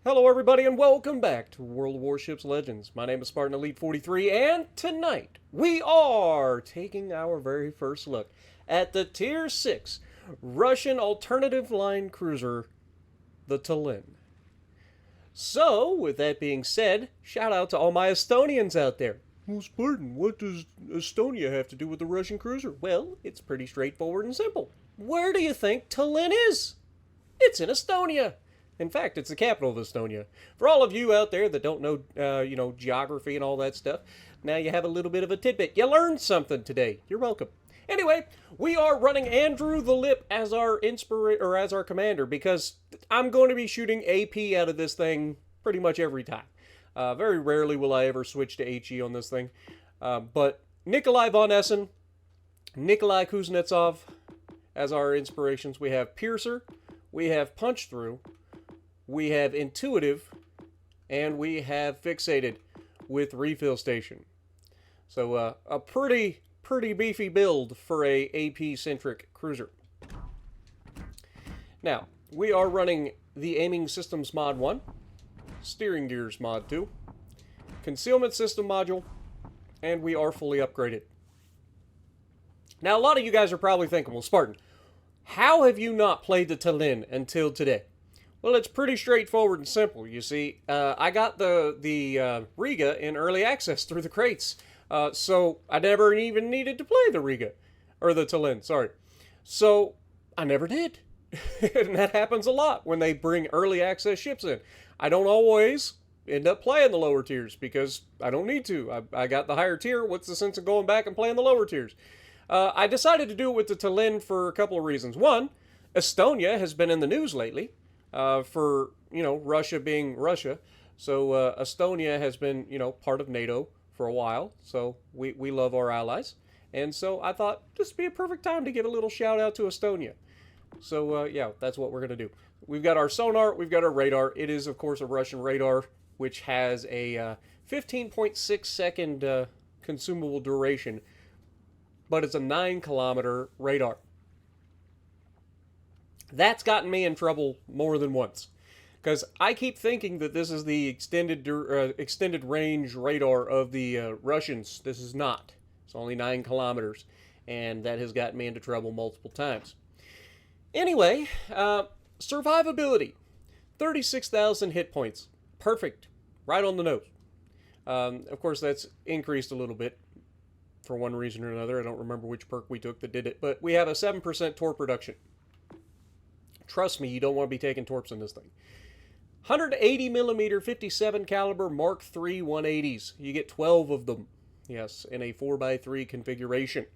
Hello, everybody, and welcome back to World of Warships Legends. My name is Spartan Elite 43, and tonight we are taking our very first look at the Tier 6 Russian alternative line cruiser, the Tallinn. So, with that being said, shout out to all my Estonians out there. Well, Spartan, what does Estonia have to do with the Russian cruiser? Well, it's pretty straightforward and simple. Where do you think Tallinn is? It's in Estonia. In fact, it's the capital of Estonia. For all of you out there that don't know, geography and all that stuff, now you have a little bit of a tidbit. You learned something today. You're welcome. Anyway, we are running Andrew the Lip as our as our commander because I'm going to be shooting AP out of this thing pretty much every time. Very rarely will I ever switch to HE on this thing. But Nikolai von Essen, Nikolai Kuznetsov as our inspirations. We have Piercer, we have Punch Through, we have Intuitive, and we have Fixated with Refill Station. So a pretty beefy build for a AP-centric cruiser. Now, we are running the Aiming Systems Mod 1, Steering Gears Mod 2, Concealment System Module, and we are fully upgraded. Now, a lot of you guys are probably thinking, well, Spartan, how have you not played the Tallinn until today? Well, it's pretty straightforward and simple. You see, I got the Riga in early access through the crates, so I never even needed to play the Riga, or the Tallinn, sorry. So I never did. And that happens a lot when they bring early access ships in. I don't always end up playing the lower tiers because I don't need to. I got the higher tier. What's the sense of going back and playing the lower tiers? I decided to do it with the Tallinn for a couple of reasons. One, Estonia has been in the news lately. For, Russia being Russia. So Estonia has been, part of NATO for a while. So we love our allies. And so I thought this would be a perfect time to give a little shout out to Estonia. So, that's what we're going to do. We've got our sonar, we've got our radar. It is, of course, a Russian radar, which has a 15.6 second consumable duration. But it's a 9-kilometer radar. That's gotten me in trouble more than once, because I keep thinking that this is the extended range radar of the Russians. This is not. It's only 9 kilometers, and that has gotten me into trouble multiple times. Anyway, survivability, 36,000 hit points, perfect, right on the nose. Of course, that's increased a little bit for one reason or another. I don't remember which perk we took that did it, but we have a 7% torp reduction. Trust me, you don't want to be taking torps in this thing. 180 millimeter 57 caliber Mark III 180s. You get 12 of them. Yes, in a 4x3 configuration.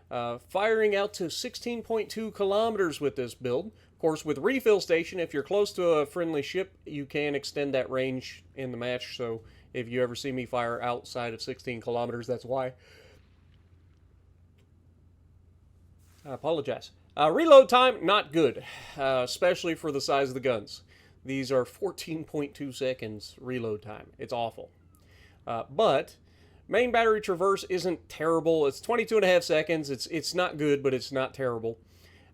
Firing out to 16.2 kilometers with this build. Of course, with refill station, if you're close to a friendly ship, you can extend that range in the match. So if you ever see me fire outside of 16 kilometers, that's why. I apologize. Reload time, not good, especially for the size of the guns. These are 14.2 seconds reload time. It's awful. But main battery traverse isn't terrible. It's 22.5 seconds. It's not good, but it's not terrible.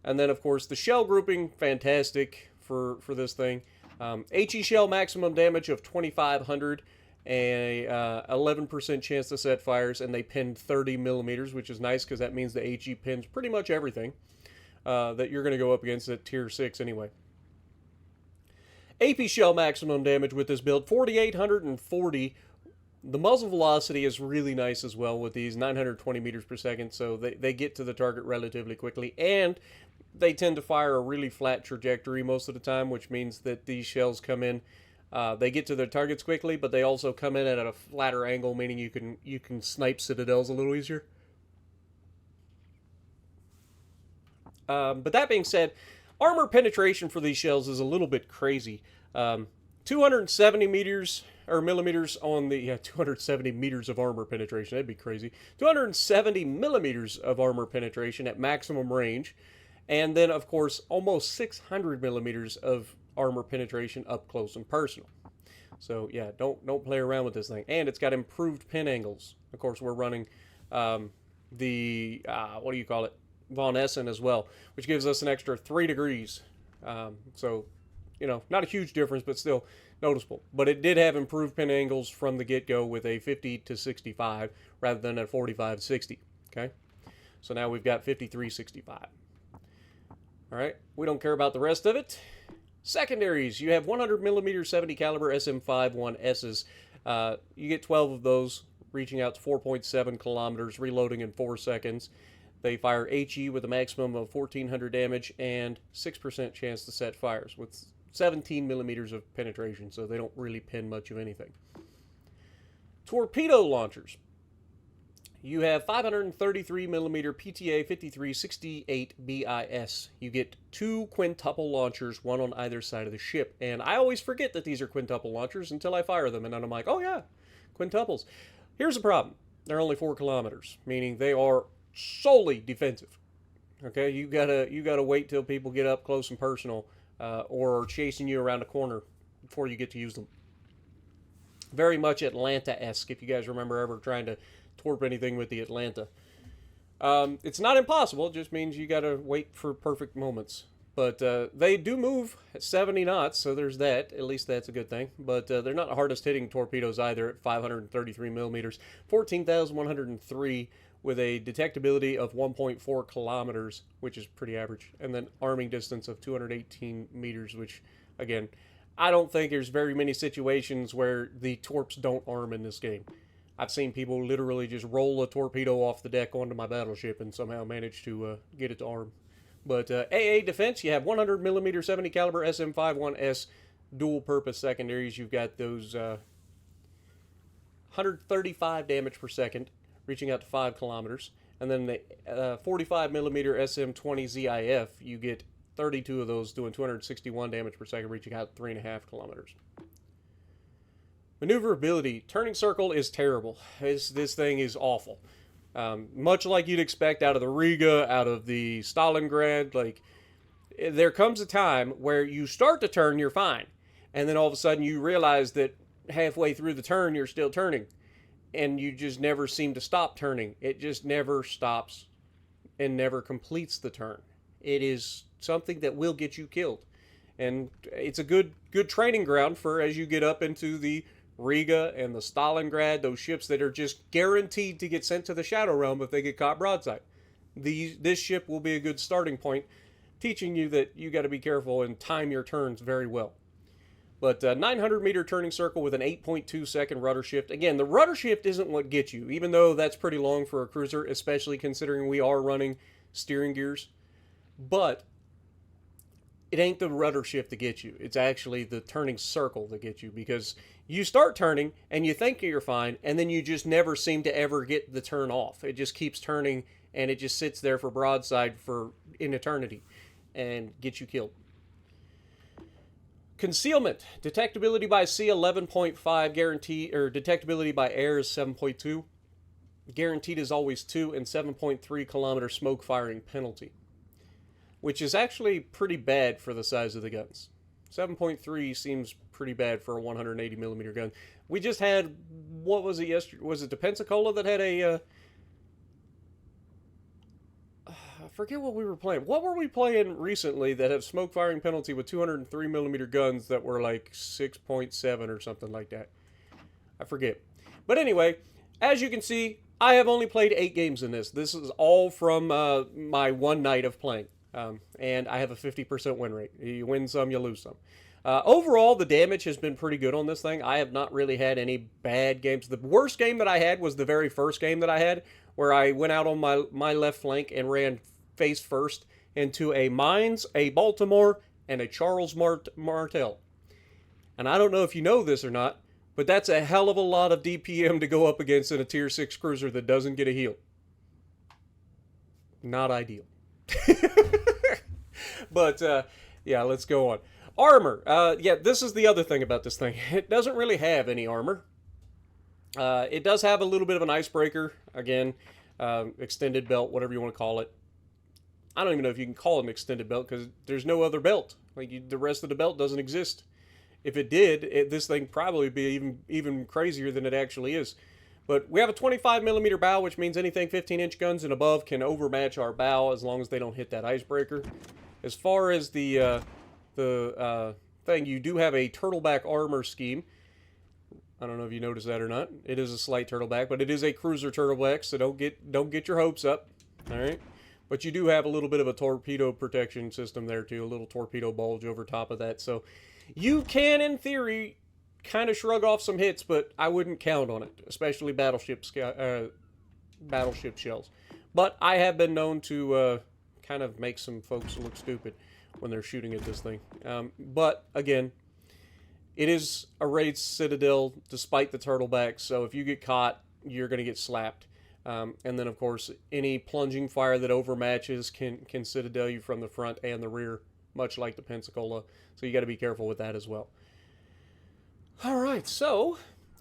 And then, of course, the shell grouping, fantastic for this thing. HE shell maximum damage of 2,500. A 11% chance to set fires, and they pinned 30 millimeters, which is nice because that means the HE pins pretty much everything that you're going to go up against at Tier 6 anyway. AP shell maximum damage with this build, 4,840. The muzzle velocity is really nice as well with these, 920 meters per second, so they get to the target relatively quickly, and they tend to fire a really flat trajectory most of the time, which means that these shells come in. They get to their targets quickly, but they also come in at a flatter angle, meaning you can snipe citadels a little easier. But that being said, armor penetration for these shells is a little bit crazy. 270 meters or millimeters on the 270 meters of armor penetration. That'd be crazy. 270 millimeters of armor penetration at maximum range, and then of course almost 600 millimeters of armor penetration up close and personal. So yeah, don't play around with this thing. And it's got improved pin angles. Of course, we're running the Von Essen as well, which gives us an extra 3 degrees. So, not a huge difference, but still noticeable. But it did have improved pin angles from the get-go with a 50 to 65 rather than a 45 to 60. Okay, so now we've got 53-65. All right, we don't care about the rest of it. Secondaries, you have 100 millimeter 70 caliber SM51Ss. You get 12 of those, reaching out to 4.7 kilometers, reloading in 4 seconds. They fire HE with a maximum of 1,400 damage and 6% chance to set fires with 17 millimeters of penetration, so they don't really pin much of anything. Torpedo launchers. You have 533 millimeter PTA 5368 BIS. You get 2 quintuple launchers, one on either side of the ship. And I always forget that these are quintuple launchers until I fire them, and then I'm like, oh yeah, quintuples. Here's the problem. They're only 4 kilometers, meaning they are solely defensive. Okay, you gotta wait till people get up close and personal, or chasing you around a corner before you get to use them. Very much Atlanta-esque, if you guys remember ever trying to torp anything with the Atlanta. It's not impossible, it just means you gotta wait for perfect moments. But they do move at 70 knots, so there's that. At least that's a good thing. But they're not the hardest hitting torpedoes either at 533 millimeters, 14,103 with a detectability of 1.4 kilometers, which is pretty average. And then arming distance of 218 meters, which, again, I don't think there's very many situations where the torps don't arm in this game. I've seen people literally just roll a torpedo off the deck onto my battleship and somehow manage to get it to arm. But AA defense, you have 100 millimeter 70 caliber SM51S dual purpose secondaries. You've got those 135 damage per second, reaching out to 5 kilometers. And then the 45 millimeter SM20 ZIF, you get 32 of those doing 261 damage per second, reaching out 3.5 kilometers. Maneuverability. Turning circle is terrible. This thing is awful. Much like you'd expect out of the Riga, out of the Stalingrad. Like, there comes a time where you start to turn, you're fine. And then all of a sudden you realize that halfway through the turn, you're still turning. And you just never seem to stop turning. It just never stops and never completes the turn. It is something that will get you killed. And it's a good training ground for as you get up into the Riga and the Stalingrad, those ships that are just guaranteed to get sent to the Shadow Realm if they get caught broadside. This ship will be a good starting point, teaching you that you got to be careful and time your turns very well. But 900 meter turning circle with an 8.2 second rudder shift. Again, the rudder shift isn't what gets you, even though that's pretty long for a cruiser, especially considering we are running steering gears. But it ain't the rudder shift that gets you. It's actually the turning circle that gets you, because you start turning and you think you're fine, and then you just never seem to ever get the turn off. It just keeps turning and it just sits there for broadside for an eternity and gets you killed. Concealment. Detectability by sea 11.5, guarantee, or detectability by air is 7.2. Guaranteed is always 2, and 7.3 kilometer smoke firing penalty, which is actually pretty bad for the size of the guns. 7.3 seems pretty bad for a 180 millimeter gun. We just had, what was it yesterday? Was it the Pensacola that had a, I forget what we were playing. What were we playing recently that had smoke firing penalty with 203 millimeter guns that were like 6.7 or something like that? I forget. But anyway, as you can see, I have only played 8 games in this. This is all from my one night of playing. And I have a 50% win rate. You win some, you lose some. Overall, the damage has been pretty good on this thing. I have not really had any bad games. The worst game that I had was the very first game that I had, where I went out on my left flank and ran face first into a Mines, a Baltimore, and a Charles Martel. And I don't know if you know this or not, but that's a hell of a lot of DPM to go up against in a tier 6 cruiser that doesn't get a heal. Not ideal. But, yeah, let's go on. Armor. Yeah, this is the other thing about this thing. It doesn't really have any armor. It does have a little bit of an icebreaker. Again, extended belt, whatever you want to call it. I don't even know if you can call it an extended belt, because there's no other belt. Like, the rest of the belt doesn't exist. If it did, this thing probably would be even crazier than it actually is. But we have a 25 millimeter bow, which means anything 15-inch guns and above can overmatch our bow as long as they don't hit that icebreaker. As far as the thing thing. You do have a turtleback armor scheme. I don't know if you noticed that or not. It is a slight turtleback, but it is a cruiser turtleback, so don't get your hopes up. All right, but you do have a little bit of a torpedo protection system there too, a little torpedo bulge over top of that. So you can, in theory, kind of shrug off some hits, but I wouldn't count on it, especially battleship shells. But I have been known to kind of make some folks look stupid when they're shooting at this thing. But again, it is a raid citadel despite the turtleback, so if you get caught, you're going to get slapped. And then, of course, any plunging fire that overmatches can citadel you from the front and the rear, much like the Pensacola. So you got to be careful with that as well. All right, so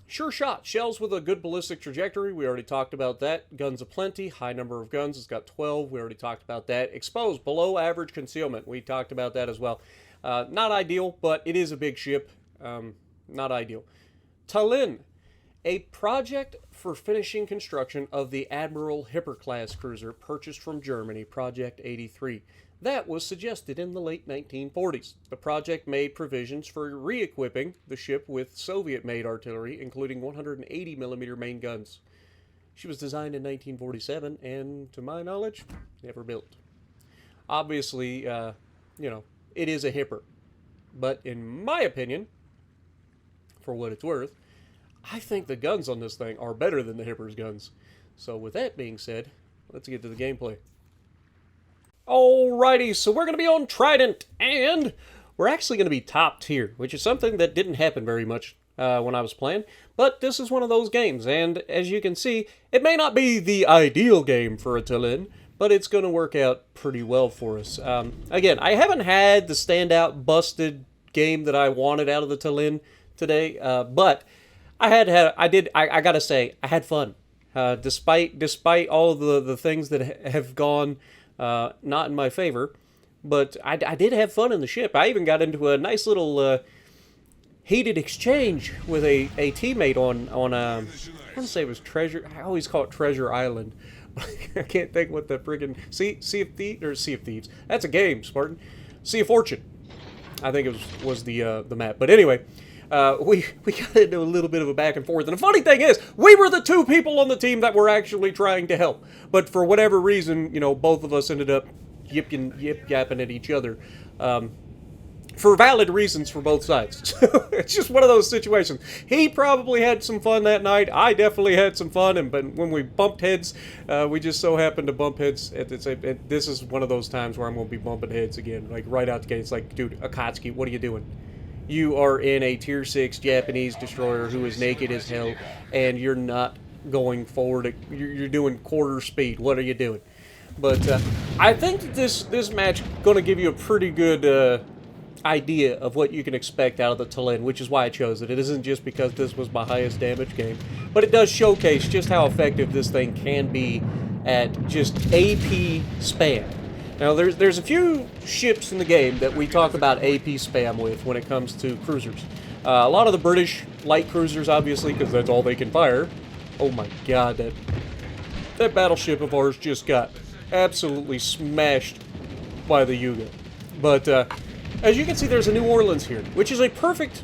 sure shot. Shells with a good ballistic trajectory. We already talked about that. Guns aplenty. High number of guns. It's got 12. We already talked about that. Exposed. Below average concealment. We talked about that as well. Not ideal, but it is a big ship. Not ideal. Tallinn. A project for finishing construction of the Admiral Hipper-class cruiser purchased from Germany, Project 83. That was suggested in the late 1940s. The project made provisions for re-equipping the ship with Soviet-made artillery, including 180mm main guns. She was designed in 1947, and to my knowledge, never built. Obviously, it is a Hipper. But in my opinion, for what it's worth, I think the guns on this thing are better than the Hipper's guns. So with that being said, let's get to the gameplay. Alrighty, so we're going to be on Trident, and we're actually going to be top tier, which is something that didn't happen very much when I was playing, but this is one of those games, and as you can see, it may not be the ideal game for a Tallinn, but it's going to work out pretty well for us. Again, I haven't had the standout busted game that I wanted out of the Tallinn today, but I gotta say, I had fun. Despite all of the things that have gone not in my favor, but I did have fun in the ship. I even got into a nice little heated exchange with a teammate on I want to say it was Treasure. I always call it Treasure Island. I can't think what the friggin' Sea of Thieves. That's a game, Spartan. Sea of Fortune. I think it was the map. But anyway. We got into a little bit of a back and forth. And the funny thing is, we were the two people on the team that were actually trying to help. But for whatever reason, both of us ended up yip-yapping at each other. For valid reasons for both sides. It's just one of those situations. He probably had some fun that night. I definitely had some fun. But when we bumped heads, we just so happened to bump heads at the same. This is one of those times where I'm going to be bumping heads again. Like right out the gate. It's like, dude, Akatsuki, what are you doing? You are in a Tier 6 Japanese destroyer who is naked as hell, and you're not going forward. You're doing quarter speed. What are you doing? But I think that this match going to give you a pretty good idea of what you can expect out of the Tallinn, which is why I chose it. It isn't just because this was my highest damage game, but it does showcase just how effective this thing can be at just AP spam. Now, there's a few ships in the game that we talk about AP spam with when it comes to cruisers. A lot of the British light cruisers, obviously, because that's all they can fire. Oh my god, that battleship of ours just got absolutely smashed by the Yuga. But as you can see, there's a New Orleans here, which is a perfect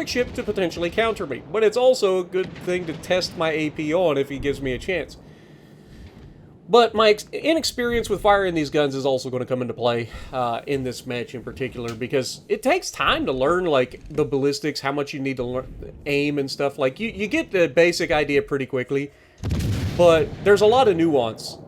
ship to potentially counter me. But it's also a good thing to test my AP on if he gives me a chance. But my inexperience with firing these guns is also going to come into play in this match in particular, because it takes time to learn, like, the ballistics, how much you need to learn, aim and stuff. Like, you get the basic idea pretty quickly, but there's a lot of nuance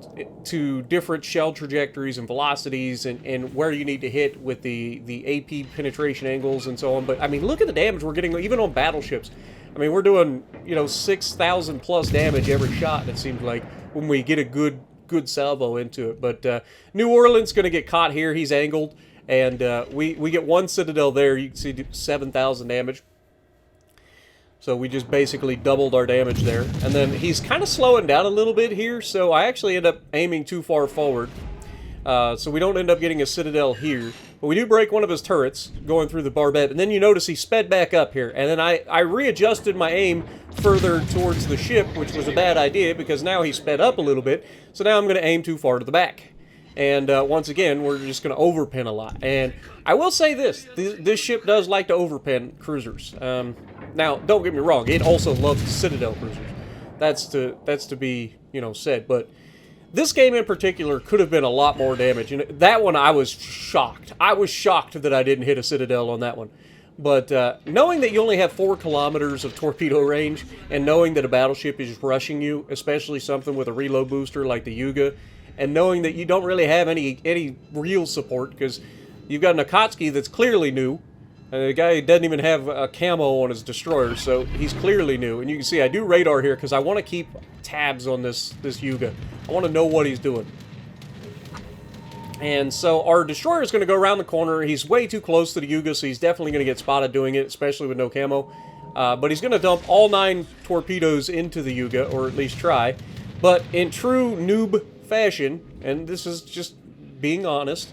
to different shell trajectories and velocities and where you need to hit with the AP penetration angles and so on. But, I mean, look at the damage we're getting, even on battleships. I mean, we're doing, 6,000 plus damage every shot, it seems like, when we get a good salvo into it. But New Orleans going to get caught here. He's angled, and we get one citadel there. You can see 7,000 damage. So we just basically doubled our damage there. And then he's kind of slowing down a little bit here, so I actually end up aiming too far forward. So we don't end up getting a citadel here. But we do break one of his turrets going through the barbette. And then you notice he sped back up here. And then I readjusted my aim further towards the ship, which was a bad idea because now he sped up a little bit. So now I'm going to aim too far to the back. And once again, we're just going to overpin a lot. And I will say this. This ship does like to overpin cruisers. Now, don't get me wrong. It also loves Citadel cruisers. That's to be, said. But this game in particular could have been a lot more damage. And that one, I was shocked. I was shocked that I didn't hit a Citadel on that one. But knowing that you only have 4 kilometers of torpedo range, and knowing that a battleship is rushing you, especially something with a reload booster like the Yuga, and knowing that you don't really have any real support, because you've got an Akatsuki that's clearly new, and the guy doesn't even have a camo on his destroyer, so he's clearly new. And you can see I do radar here because I want to keep tabs on this Yuga. I want to know what he's doing. And so our destroyer is going to go around the corner. He's way too close to the Yuga, so he's definitely going to get spotted doing it, especially with no camo. But he's going to dump all 9 torpedoes into the Yuga, or at least try. But in true noob fashion, and this is just being honest,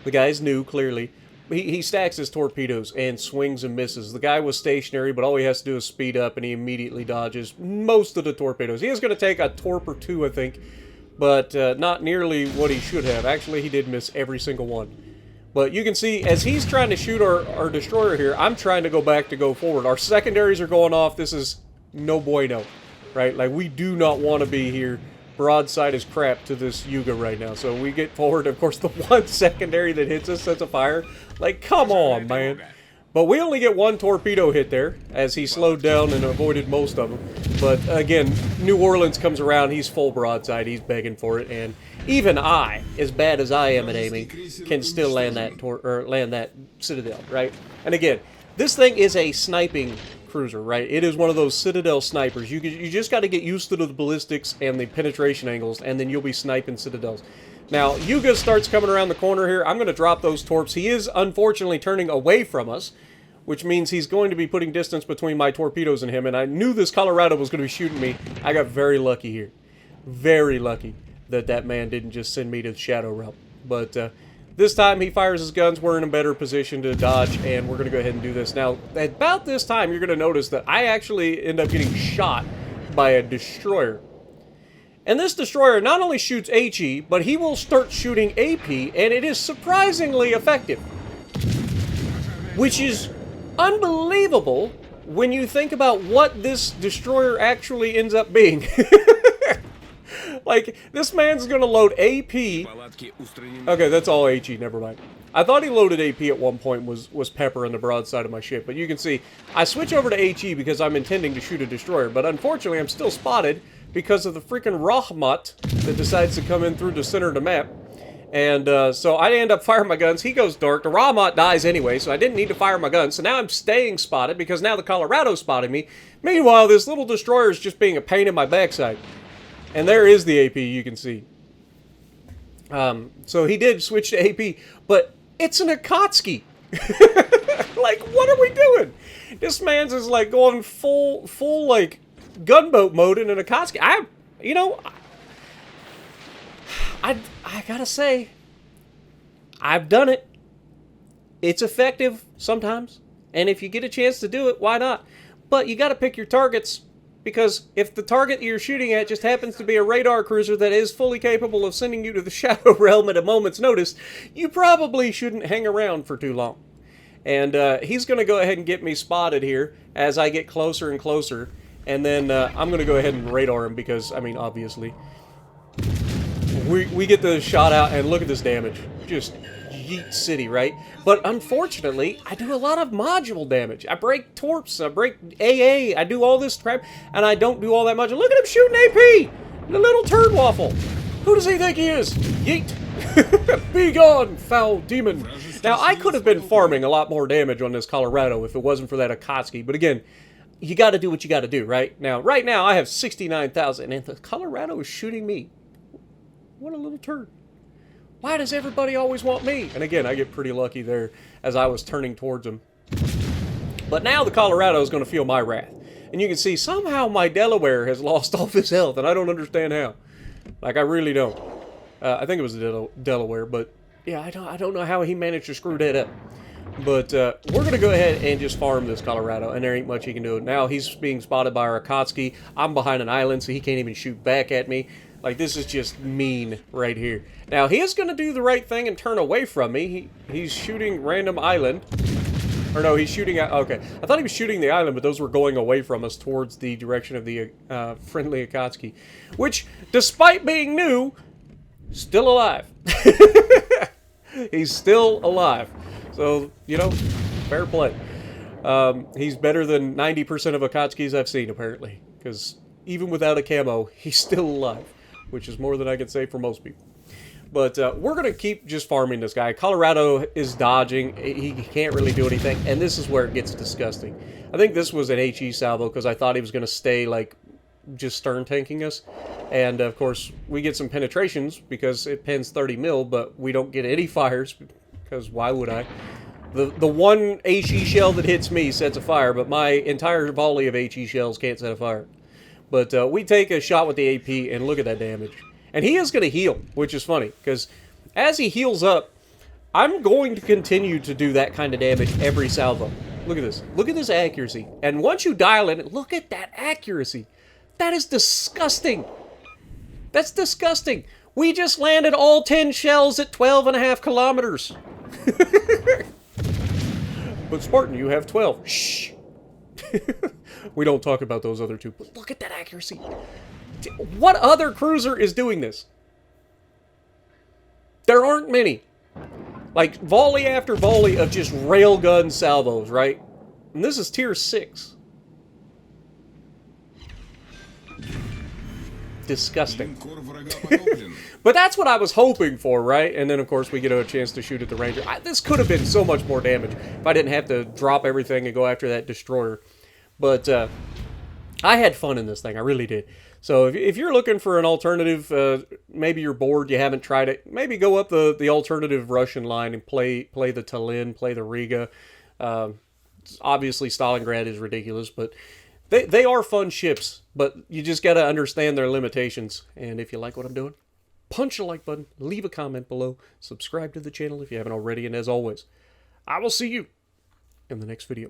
the guy's new, clearly. He stacks his torpedoes and swings and misses. The guy was stationary, but all he has to do is speed up, and he immediately dodges most of the torpedoes. He is going to take a torp or 2, I think, but not nearly what he should have. Actually, he did miss every single one. But you can see, as he's trying to shoot our destroyer here, I'm trying to go back to go forward. Our secondaries are going off. This is no bueno, right? Like, we do not want to be here. Broadside is crap to this Yuga right now. So we get forward. Of course, the one secondary that hits us sets a fire. Like, come on, man. But we only get 1 torpedo hit there, as he slowed down and avoided most of them. But again, New Orleans comes around. He's full broadside. He's begging for it. And even I, as bad as I am at aiming, can still land that Citadel, right? And again, this thing is a sniping cruiser, right? It is one of those Citadel snipers. You just got to get used to the ballistics and the penetration angles, and then you'll be sniping Citadels. Now, Yuga starts coming around the corner here. I'm going to drop those torps. He is, unfortunately, turning away from us, which means he's going to be putting distance between my torpedoes and him, and I knew this Colorado was going to be shooting me. I got very lucky here. Very lucky that man didn't just send me to the Shadow Realm. But this time he fires his guns. We're in a better position to dodge, and we're going to go ahead and do this. Now, about this time, you're going to notice that I actually end up getting shot by a destroyer. And this destroyer not only shoots HE, but he will start shooting AP, and it is surprisingly effective. Which is unbelievable when you think about what this destroyer actually ends up being. Like, this man's gonna load AP. Okay, that's all HE, never mind. I thought he loaded AP at one point, was pepper on the broadside of my ship, but you can see, I switch over to HE because I'm intending to shoot a destroyer, but unfortunately I'm still spotted because of the freaking Rahmat that decides to come in through the center of the map. And so I end up firing my guns. He goes dark. The Rahmat dies anyway, so I didn't need to fire my guns. So now I'm staying spotted because now the Colorado's spotting me. Meanwhile, this little destroyer is just being a pain in my backside. And there is the AP, you can see. So he did switch to AP, but it's an Akatsuki. Like, what are we doing? This man's is like going full like gunboat mode in an Akatsuki. I gotta say, I've done it. It's effective sometimes, and if you get a chance to do it, why not? But you gotta pick your targets, because if the target you're shooting at just happens to be a radar cruiser that is fully capable of sending you to the Shadow Realm at a moment's notice, you probably shouldn't hang around for too long. And he's gonna go ahead and get me spotted here as I get closer and closer, and then I'm gonna go ahead and radar him because, I mean, obviously. We get the shot out, and look at this damage. Just yeet city, right? But unfortunately, I do a lot of module damage. I break torps, I break AA, I do all this crap, and I don't do all that much. And look at him shooting AP! The little turd waffle. Who does he think he is? Yeet! Be gone, foul demon. Now, I could have been farming a lot more damage on this Colorado if it wasn't for that Akatsuki, but again, you gotta do what you gotta do, right? Now, right now, I have 69,000, and the Colorado is shooting me. What a little turd. Why does everybody always want me? And again, I get pretty lucky there as I was turning towards him. But now the Colorado is going to feel my wrath. And you can see somehow my Delaware has lost all of his health, and I don't understand how. Like, I really don't. I think it was the Delaware, but yeah, I don't know how he managed to screw that up. But we're going to go ahead and just farm this Colorado, and there ain't much he can do. Now he's being spotted by our Akatsuki. I'm behind an island, so he can't even shoot back at me. Like, this is just mean right here. Now, he is going to do the right thing and turn away from me. He's shooting random island. Or no, he's shooting at... Okay. I thought he was shooting the island, but those were going away from us towards the direction of the friendly Akatsuki. Which, despite being new, still alive. He's still alive. So, you know, fair play. He's better than 90% of Akatsukis I've seen, apparently. Because even without a camo, he's still alive. Which is more than I can say for most people. But we're going to keep just farming this guy. Colorado is dodging. He can't really do anything. And this is where it gets disgusting. I think this was an HE salvo because I thought he was going to stay, like, just stern tanking us. And, of course, we get some penetrations because it pens 30 mil, but we don't get any fires because why would I? The one HE shell that hits me sets a fire, but my entire volley of HE shells can't set a fire. But we take a shot with the AP, and look at that damage. And he is going to heal, which is funny, because as he heals up, I'm going to continue to do that kind of damage every salvo. Look at this. Look at this accuracy. And once you dial it, look at that accuracy. That is disgusting. That's disgusting. We just landed all 10 shells at 12.5 kilometers. But Spartan, you have 12. Shh. We don't talk about those other two, but look at that accuracy. What other cruiser is doing this? There aren't many. Like, volley after volley of just railgun salvos, right? And this is tier 6. Disgusting. But that's what I was hoping for, right? And then, of course, we get a chance to shoot at the Ranger. This could have been so much more damage if I didn't have to drop everything and go after that destroyer. But I had fun in this thing. I really did. So if you're looking for an alternative, maybe you're bored, you haven't tried it, maybe go up the alternative Russian line and play the Tallinn, play the Riga. Obviously, Stalingrad is ridiculous, but they are fun ships. But you just got to understand their limitations. And if you like what I'm doing, punch the like button, leave a comment below, subscribe to the channel if you haven't already, and as always, I will see you in the next video.